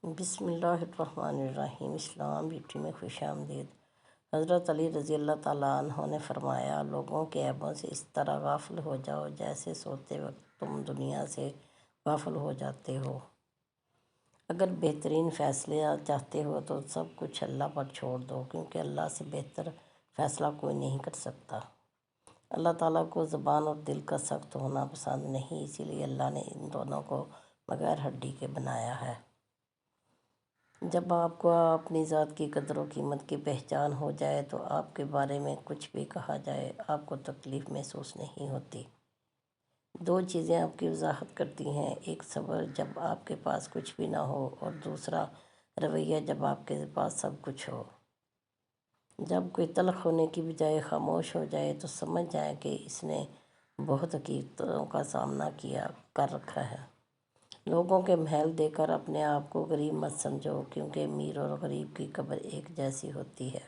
بسم اللہ الرحمن الرحیم۔ اسلام بیوٹی میں خوش آمدید۔ حضرت علی رضی اللہ تعالیٰ عنہ نے فرمایا، لوگوں کے عیبوں سے اس طرح غافل ہو جاؤ جیسے سوتے وقت تم دنیا سے غافل ہو جاتے ہو۔ اگر بہترین فیصلے چاہتے ہو تو سب کچھ اللہ پر چھوڑ دو، کیونکہ اللہ سے بہتر فیصلہ کوئی نہیں کر سکتا۔ اللہ تعالیٰ کو زبان اور دل کا سخت ہونا پسند نہیں، اسی لیے اللہ نے ان دونوں کو بغیر ہڈی کے بنایا ہے۔ جب آپ کو اپنی ذات کی قدر و قیمت کی پہچان ہو جائے تو آپ کے بارے میں کچھ بھی کہا جائے آپ کو تکلیف محسوس نہیں ہوتی۔ دو چیزیں آپ کی وضاحت کرتی ہیں، ایک صبر جب آپ کے پاس کچھ بھی نہ ہو، اور دوسرا رویہ جب آپ کے پاس سب کچھ ہو۔ جب کوئی تلخ ہونے کی بجائے خاموش ہو جائے تو سمجھ جائیں کہ اس نے بہت حقیقتوں کا سامنا کر رکھا ہے۔ لوگوں کے محل دے کر اپنے آپ کو غریب مت سمجھو، کیونکہ امیر اور غریب کی قبر ایک جیسی ہوتی ہے۔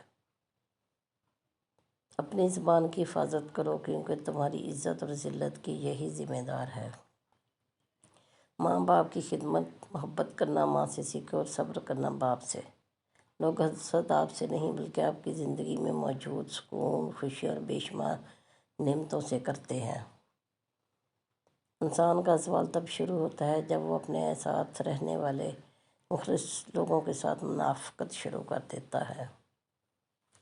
اپنی زبان کی حفاظت کرو، کیونکہ تمہاری عزت اور ذلت کی یہی ذمہ دار ہے۔ ماں باپ کی خدمت، محبت کرنا ماں سے سیکھو اور صبر کرنا باپ سے۔ لوگ حسد آپ سے نہیں بلکہ آپ کی زندگی میں موجود سکون، خوشی اور بے شمار نعمتوں سے کرتے ہیں۔ انسان کا زوال تب شروع ہوتا ہے جب وہ اپنے ساتھ رہنے والے مخلص لوگوں کے ساتھ منافقت شروع کر دیتا ہے۔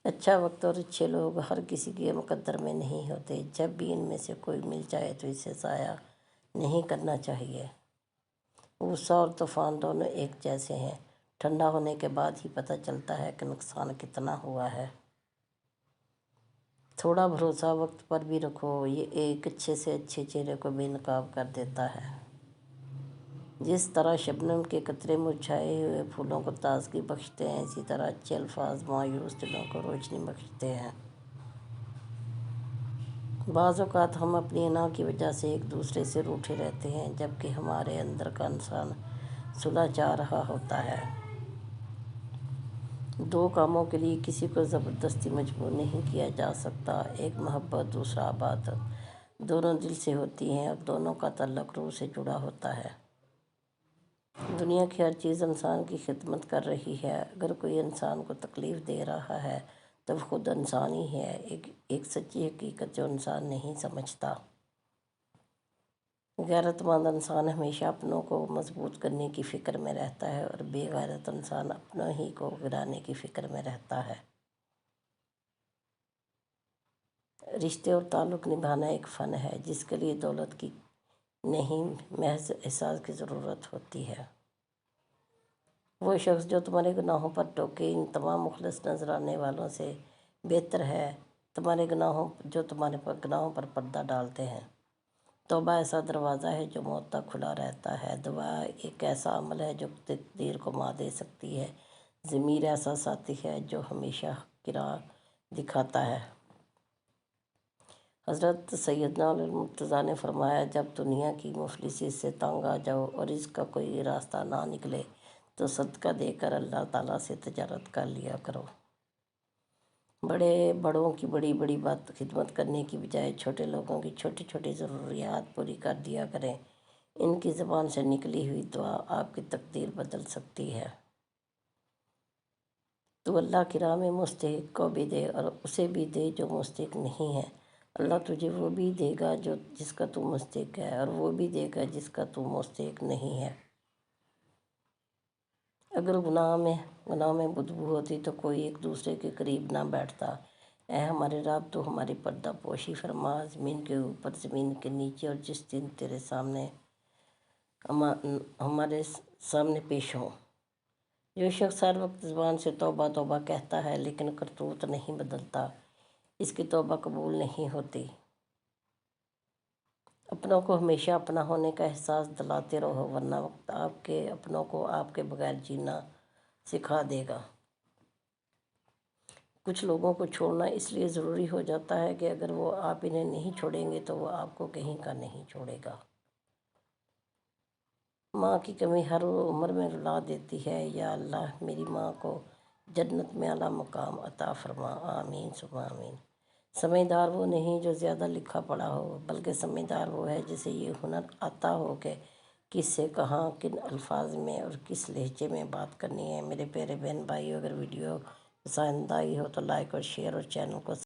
اچھا وقت اور اچھے لوگ ہر کسی کے مقدر میں نہیں ہوتے۔ جب بھی ان میں سے کوئی مل جائے تو اسے ضائع نہیں کرنا چاہیے۔ غصہ اور طوفان دونوں ایک جیسے ہیں، ٹھنڈا ہونے کے بعد ہی پتہ چلتا ہے کہ نقصان کتنا ہوا ہے۔ تھوڑا بھروسہ وقت پر بھی رکھو، یہ ایک اچھے سے اچھے چہرے کو بے نقاب کر دیتا ہے۔ جس طرح شبنم کے قطرے مرجھائے ہوئے پھولوں کو تازگی بخشتے ہیں، اسی طرح اچھے الفاظ مایوس دلوں کو روشنی بخشتے ہیں۔ بعض اوقات ہم اپنی انا کی وجہ سے ایک دوسرے سے روٹھے رہتے ہیں، جبکہ ہمارے اندر کا انسان صلح چاہ رہا ہوتا ہے۔ دو کاموں کے لیے کسی کو زبردستی مجبور نہیں کیا جا سکتا، ایک محبت، دوسرا عبادت۔ دونوں دل سے ہوتی ہیں اور دونوں کا تعلق روح سے جڑا ہوتا ہے۔ دنیا کی ہر چیز انسان کی خدمت کر رہی ہے۔ اگر کوئی انسان کو تکلیف دے رہا ہے تو وہ خود انسان ہی ہے، ایک سچی حقیقت جو انسان نہیں سمجھتا۔ غیرت مند انسان ہمیشہ اپنوں کو مضبوط کرنے کی فکر میں رہتا ہے اور بے غیرت انسان اپنوں ہی کو گرانے کی فکر میں رہتا ہے۔ رشتے اور تعلق نبھانا ایک فن ہے جس کے لیے دولت کی نہیں، محض احساس کی ضرورت ہوتی ہے۔ وہ شخص جو تمہارے گناہوں پر ٹوکے ان تمام مخلص نظر آنے والوں سے بہتر ہے جو تمہارے گناہوں پر پردہ ڈالتے ہیں۔ توبہ ایسا دروازہ ہے جو موت تک کھلا رہتا ہے۔ دعا ایک ایسا عمل ہے جو تقدیر کو ماں دے سکتی ہے۔ ضمیر ایسا ساتھی ہے جو ہمیشہ حق کی راہ دکھاتا ہے۔ حضرت سیدنا علی المرتضیٰ نے فرمایا، جب دنیا کی مفلسی سے تنگ آ جاؤ اور رزق کا کوئی راستہ نہ نکلے تو صدقہ دے کر اللہ تعالیٰ سے تجارت کر لیا کرو۔ بڑوں کی بڑی بڑی خدمت کرنے کی بجائے چھوٹے لوگوں کی چھوٹی چھوٹی ضروریات پوری کر دیا کریں۔ ان کی زبان سے نکلی ہوئی دعا آپ کی تقدیر بدل سکتی ہے۔ تو اللہ کی راہ میں مستحق کو بھی دے اور اسے بھی دے جو مستحق نہیں ہے۔ اللہ تجھے وہ بھی دے گا جس کا تو مستحق ہے، اور وہ بھی دے گا جس کا تو مستحق نہیں ہے۔ اگر گناہ میں بدبو ہوتی تو کوئی ایک دوسرے کے قریب نہ بیٹھتا۔ اے ہمارے رب، تو ہماری پردہ پوشی فرما، زمین کے اوپر، زمین کے نیچے، اور جس دن تیرے سامنے ہمارے سامنے پیش ہوں۔ جو شخص ہر وقت زبان سے توبہ توبہ کہتا ہے لیکن کرتوت نہیں بدلتا، اس کی توبہ قبول نہیں ہوتی۔ اپنوں کو ہمیشہ اپنا ہونے کا احساس دلاتے رہو، ورنہ وقت آپ کے اپنوں کو آپ کے بغیر جینا سکھا دے گا۔ کچھ لوگوں کو چھوڑنا اس لیے ضروری ہو جاتا ہے کہ اگر وہ آپ انہیں نہیں چھوڑیں گے تو وہ آپ کو کہیں کا نہیں چھوڑے گا۔ ماں کی کمی ہر عمر میں رلا دیتی ہے۔ یا اللہ، میری ماں کو جنت میں اعلیٰ مقام عطا فرما، آمین ثم آمین۔ سمجھدار وہ نہیں جو زیادہ لکھا پڑھا ہو، بلکہ سمجھدار وہ ہے جسے یہ ہنر آتا ہو کہ کس سے کہاں کن الفاظ میں اور کس لہجے میں بات کرنی ہے۔ میرے پیارے بہن بھائیو، اگر ویڈیو پسند آئی ہو تو لائک اور شیئر اور چینل کو